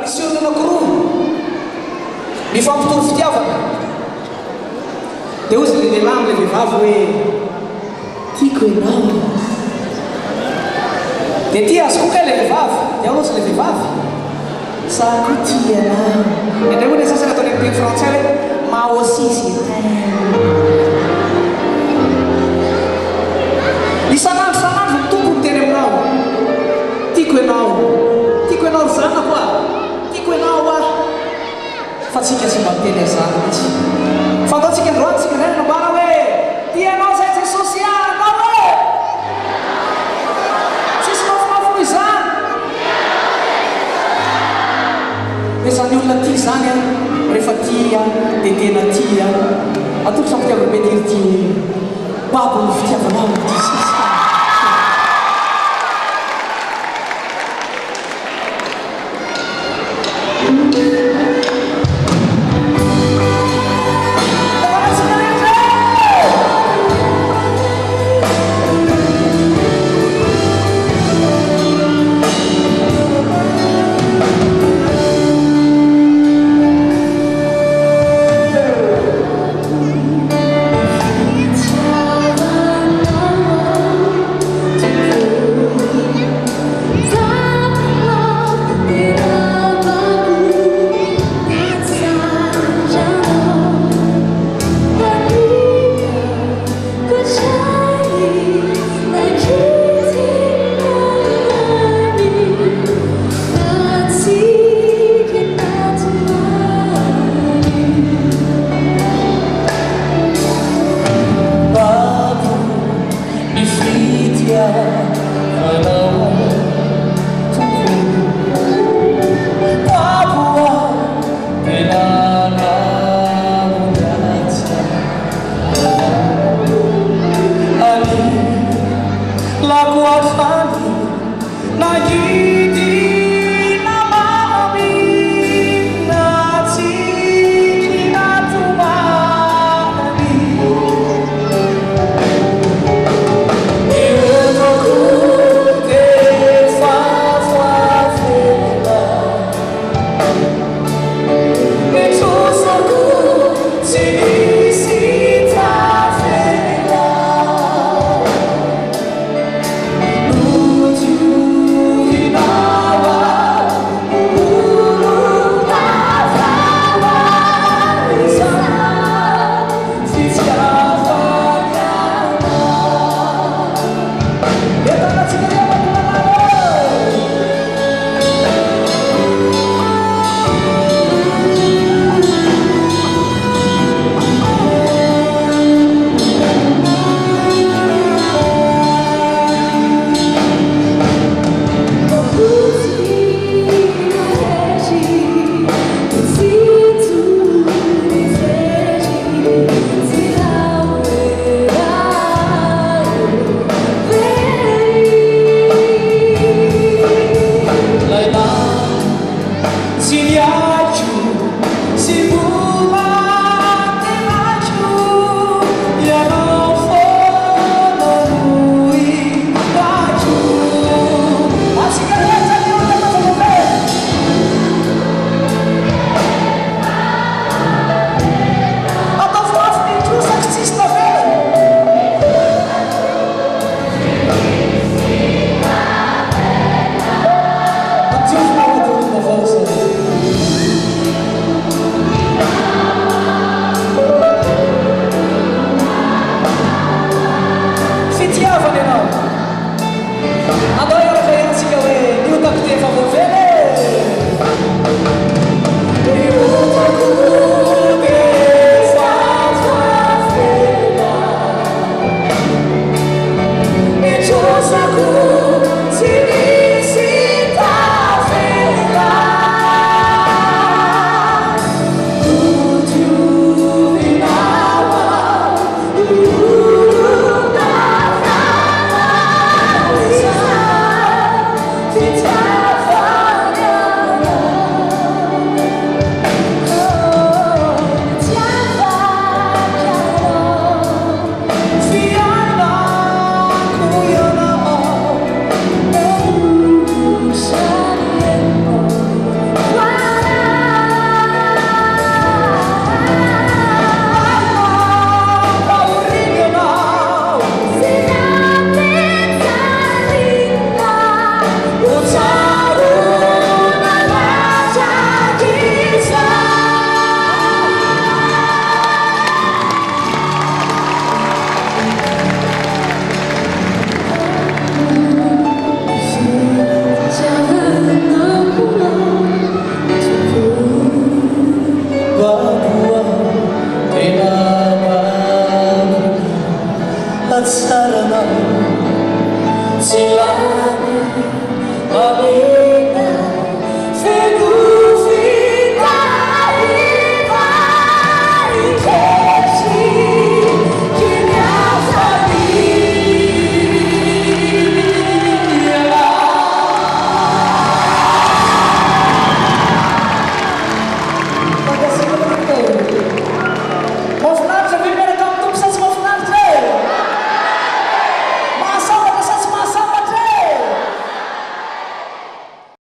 misy olona anankiroa mifampitory fitiavana dia ozy le lehilahy am'le vehivavy hoe tiako ianao dia ty azo koa kay le vehivavy dia ao loatsy le vehivavy za koa tia anao indray moa le sasany ataony amin'ny teny frantsay hoe ma aussi je t'aime isan'andro san'andro ny tompo miteny aminao tiako ianao zana koa tiako ianao a fa tsika tsy mba miteny azany mihitsy fa ataontsika androany tsika ndray nanambara hoe tianao zay jesosy anao hoe tsisy mafimafy izany dia zany olona ty zany a rehefa tia dia tena tia atoko sa fitiavana be tiry ty babo ny fitiavanao ty sisy